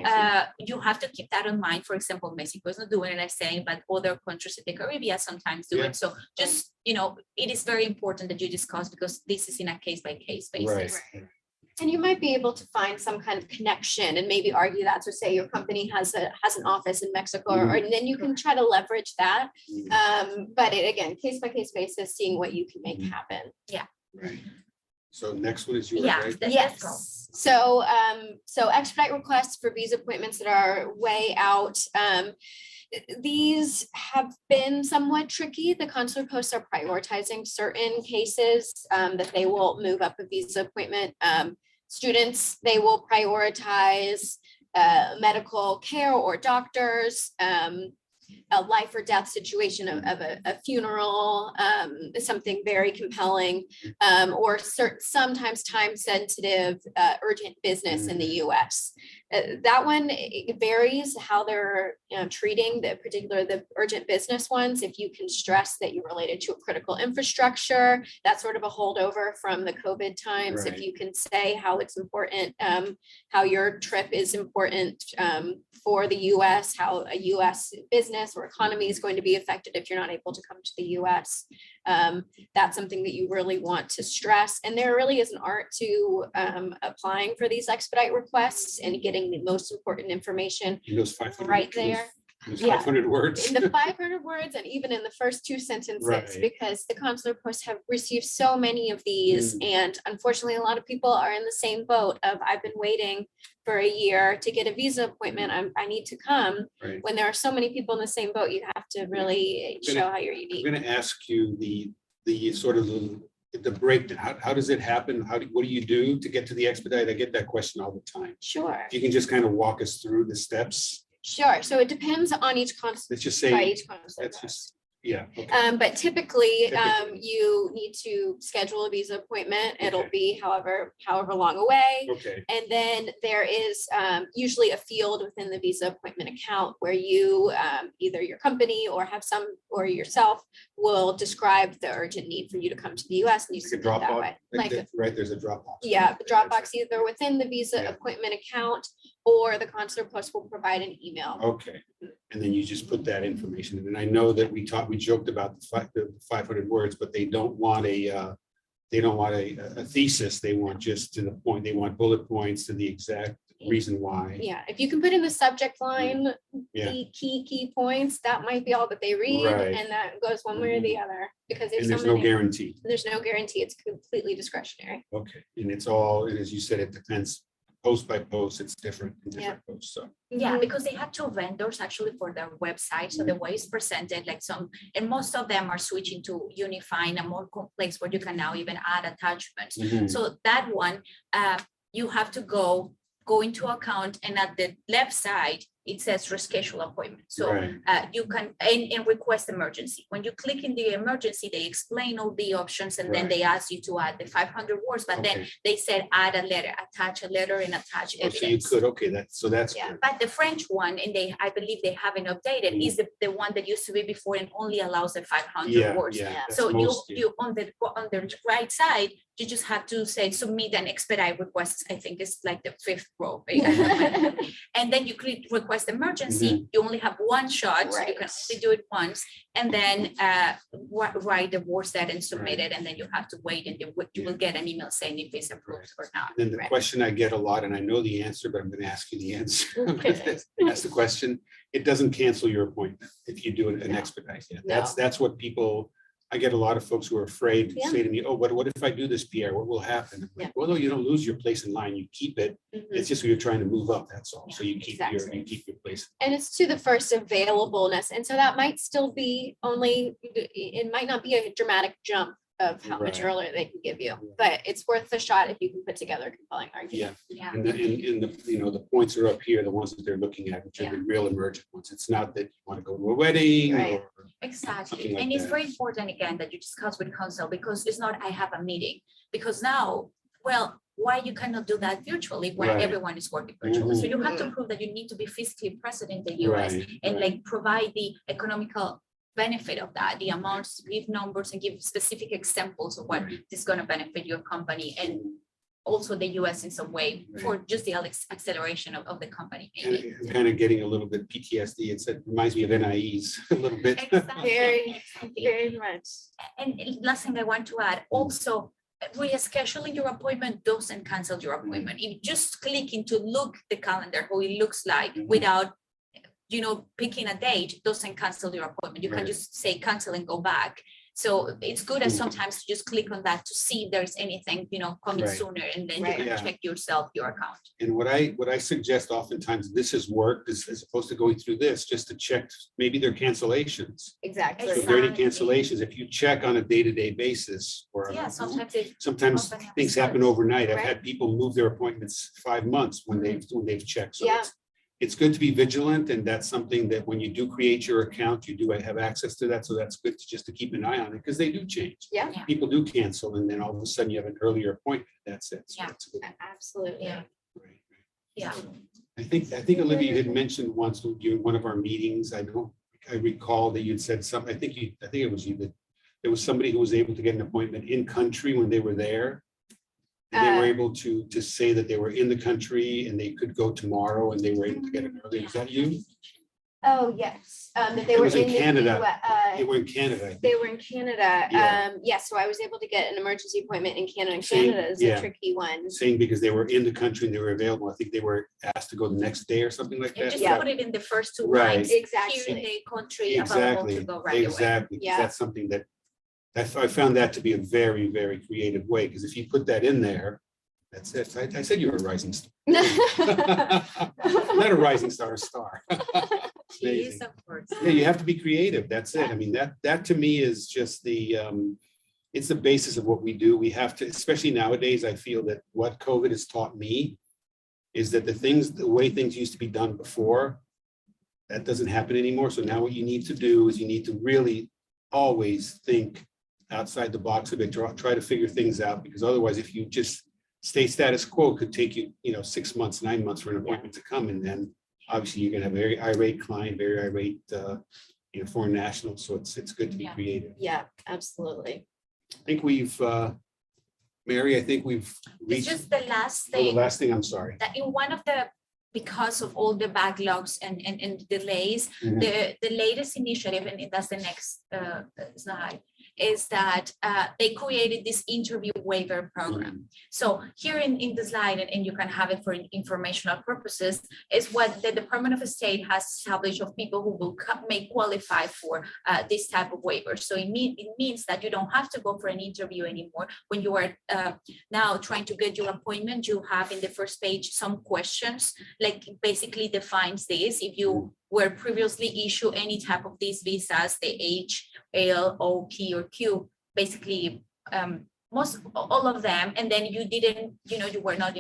you have to keep that in mind. For example, Mexico is not doing it, I'm saying, but other countries in the Caribbean sometimes do it. So just, it is very important that you discuss, because this is in a case-by-case basis. Right. And you might be able to find some kind of connection and maybe argue that. So say your company has an office in Mexico, and then you can try to leverage that. But again, case by case basis, seeing what you can make happen. Yeah. Right. So next one is yours, right? Yes. So expedite requests for visa appointments that are way out. These have been somewhat tricky. The consular posts are prioritizing certain cases that they will move up a visa appointment. Students, they will prioritize medical care or doctors, a life or death situation of a funeral, something very compelling, or sometimes time sensitive, urgent business in the US. That one, it varies how they're treating the urgent business ones. If you can stress that you're related to a critical infrastructure, that's sort of a holdover from the COVID times. Right. If you can say how it's important, how your trip is important for the US, how a US business or economy is going to be affected if you're not able to come to the US. That's something that you really want to stress. And there really is an art to applying for these expedite requests and getting the most important information Those 500, right there. those 500 words. In the 500 words, and even in the first 2 sentences, because the consular posts have received so many of these. And unfortunately, a lot of people are in the same boat of, I've been waiting for a year to get a visa appointment. I need to come. Right. When there are so many people in the same boat, you have to really show how you're unique. I'm going to ask you the sort of the breakdown. How does it happen? What do you do to get to the expedite? I get that question all the time. Sure. If you can just kind of walk us through the steps. Sure. So it depends on each consular. Let's just say that's just okay. But typically, you need to schedule a visa appointment. It'll be however long away. Okay. And then there is usually a field within the visa appointment account where you either your company or yourself will describe the urgent need for you to come to the US, and you submit that way. Right, there's a Dropbox. Yeah, the Dropbox either within the visa appointment account, or the consular post will provide an email. Okay, and then you just put that information in. And I know that we joked about the 500 words, but they don't want a thesis. They want just to the point. They want bullet points to the exact reason why. Yeah, if you can put in the subject line the key points, that might be all that they read, and that goes one way or the other, because there's no guarantee. There's no guarantee. It's completely discretionary. Okay, and it's all, and as you said, it depends post by post, it's different in different posts, so. Yeah, Mhm. because they had two vendors actually for their website. So the way it's presented, like and most of them are switching to unifying a more complex where you can now even add attachments. Mhm. So that one, you have to go into account, and at the left side, it says reschedule appointment. So Right. you can and request emergency. When you click in the emergency, they explain all the options, and then Right. they ask you to add the 500 words, but then Okay. they said add a letter, attach a letter, and attach Oh, so you evidence. could, okay, that's Yeah. good. But the French one, and I believe they haven't updated, is the one that used to be before and only allows the 500 Yeah, words. yeah. Yeah. that's So most, you on the right side, you just have to say submit an expedite request. I think it's like the 5th row. And then you click request emergency. You only have one shot, so you can Right. only do it once. And then write the words that and submit it, and then you have to wait, and you will get an email saying if it's approved or not. Then the Right. question I get a lot, and I know the answer, but I'm gonna ask you the answer. Okay. That's the question. It doesn't cancel your appointment if you do an No. expedite. Yeah, No. that's what people, I get a lot of folks who are afraid to Yeah. say to me, oh, what if I do this PR? What will happen? I'm like, Yeah. well, no, you don't lose your place in line. You keep it. Mhm. It's just you're trying to move up, that's all. So you keep Exactly. you keep your place. And it's to the first availableness. And so that might still be only, it might not be a dramatic jump of how much Right. earlier they can give you, but it's worth the shot if you can put together a compelling argument. Yeah. Yeah. And the the points are up here, the ones that they're looking at, which are the real emergent ones. It's not that you want to go to a wedding Right. or. Exactly. Something like And it's that. very important again that you discuss with counsel, because it's not I have a meeting, because now, well, why you cannot do that virtually when Right. everyone is working virtually? So you have to Mhm. prove that you need to be physically present in the US Right, and right. like provide the economical benefit of that, the amounts, give numbers and give specific examples of what Right. this is going to benefit your company and also the US in some way for just the acceleration of the company. Maybe. And I'm kind of getting a little bit PTSD. It reminds me of NIEs a little bit. Exactly. Exactly. Very much. And last thing I want to add, also, rescheduling your appointment doesn't cancel your appointment. If you just clicking to look the calendar, how it looks like without, picking a date, doesn't cancel your appointment. You can Right. just say cancel and go back. So it's good as Mhm. sometimes to just click on that to see if there's anything, coming Right. sooner, and then Right. you can Yeah. check yourself, your account. And what I suggest oftentimes, this has worked as opposed to going through this, just to check maybe their cancellations. Exactly. So if there are any Exactly. cancellations, if you check on a day-to-day basis, or Yeah, sometimes it sometimes Open up things stores. happen overnight. I've Right. had people move their appointments 5 months when they've checked. So Yeah. it's good to be vigilant, and that's something that when you do create your account, you do have access to that. So that's good to keep an eye on it, because they do change. Yeah. Yeah. People do cancel, and then all of a sudden you have an earlier appointment. That's it. So Yeah. that's good. Absolutely. Yeah. Right. Yeah. I think Olivia, you had mentioned once during one of our meetings, I recall that you'd said something, I think it was you, that there was somebody who was able to get an appointment in country when they were there. And they were able to say that they were in the country and they could go tomorrow and they were able to get it early. Is that you? Oh, yes. That they It were was in in the Canada. US, They were in Canada. I think. they were in Canada. Yeah. Yes, so I was able to get an emergency appointment in Canada. And Same, Canada is yeah. a tricky one. Saying because they were in the country and they were available. I think they were asked to go the next day or something like You that. just Yeah. put it in the first two Right. lines. Here Exactly. in the country, available Exactly, to go right away. exactly. 'Cause Yeah. That's something that I found that to be a very, very creative way, because if you put that in there, that's it. I said you were a rising star. Not a rising star, a star. She is, Amazing. of course. Yeah, you have to be creative. That's it. I mean, that to me is just it's the basis of what we do. We have to, especially nowadays, I feel that what COVID has taught me is that the way things used to be done before, that doesn't happen anymore. So now what you need to do is you need to really always think outside the box a bit, try to figure things out, because otherwise, if you just stay status quo, could take you, 6 months, 9 months for an appointment to come. And then obviously you're gonna have a very irate client, very irate, foreign national. So it's good to be Yeah. creative. Yeah, absolutely. I think we've, Mary, I think we've It's reached, just the last the thing, last thing, I'm sorry. that in one of the, because of all the backlogs and delays, Mhm. the latest initiative, and that's the next slide, is that they created this interview waiver program. So here in the slide, and you can have it for informational purposes, is what the Department of State has established of people who will may qualify for this type of waiver. So it means that you don't have to go for an interview anymore. When you are now trying to get your appointment, you have in the first page some questions, like basically defines this. If you were previously issued any type of these visas, the H, L, O, P, or Q, basically all of them, and then you didn't, you were not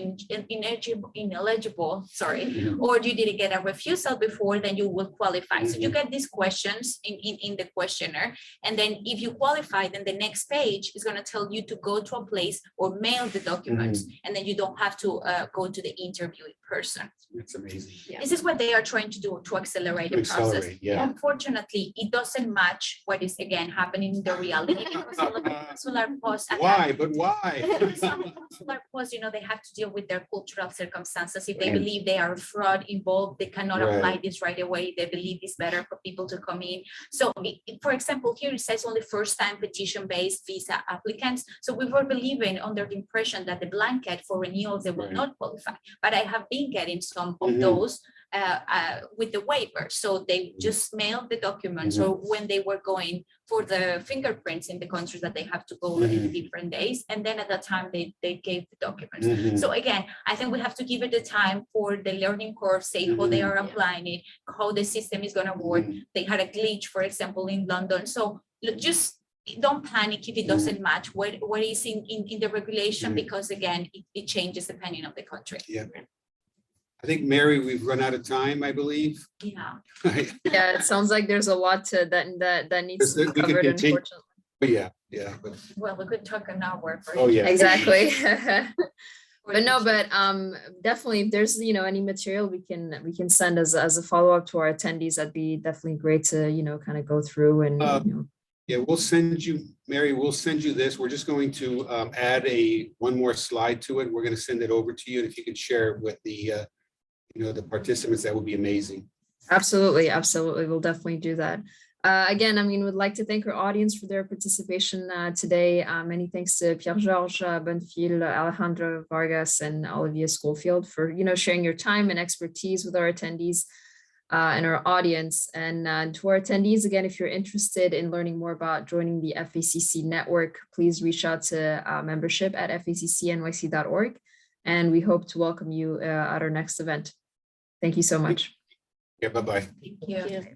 ineligible, sorry, or you didn't get a refusal before, then you will qualify. So you get these questions in the questionnaire, and then if you qualify, then the next page is going to tell you to go to a place or mail the documents, and then you don't have to go to the interview in person. It's amazing. Yeah. This is what they are trying to do to accelerate the process. Yeah. Unfortunately, it doesn't match what is again happening in the reality. Consular posts. Why? But why? Some consular posts, they have to deal with their cultural circumstances. If they believe they are fraud involved, they cannot apply this right away. They believe it's better for people to come in. So, for example, here it says only first-time petition-based visa applicants. So we were believing under the impression that the blanket for renewals, they will not qualify. But I have been getting some of those with the waiver. So they just mailed the documents, or when they were going for the fingerprints in the countries that they have to go in different days. And then at that time, they gave the documents. So again, I think we have to give it the time for the learning curve, say how they are applying it, how the system is going to work. They had a glitch, for example, in London. So just don't panic if it doesn't match what is in the regulation, because again, it changes depending on the country. Yeah. I think, Mary, we've run out of time, I believe. Yeah. Yeah, it sounds like there's a lot to that needs to be covered, unfortunately. But yeah. But, Well, we could talk an hour. oh yeah. Exactly. But definitely, if there's any material we can send as a follow-up to our attendees, that'd be definitely great to kind of go through and Yeah, we'll send you, Mary, we'll send you this. We're just going to add one more slide to it. We're going to send it over to you. And if you could share it with the the participants, that would be amazing. Absolutely. We'll definitely do that. Again, would like to thank our audience for their participation today. Many thanks to Pierre-Georges Bonnefil, Alejandro Vargas, and Olivia Schofield for sharing your time and expertise with our attendees and our audience. And to our attendees, again, if you're interested in learning more about joining the FACC network, please reach out to membership at FACC-NYC.org. And we hope to welcome you at our next event. Thank you so much. Yeah, bye-bye. Thank you.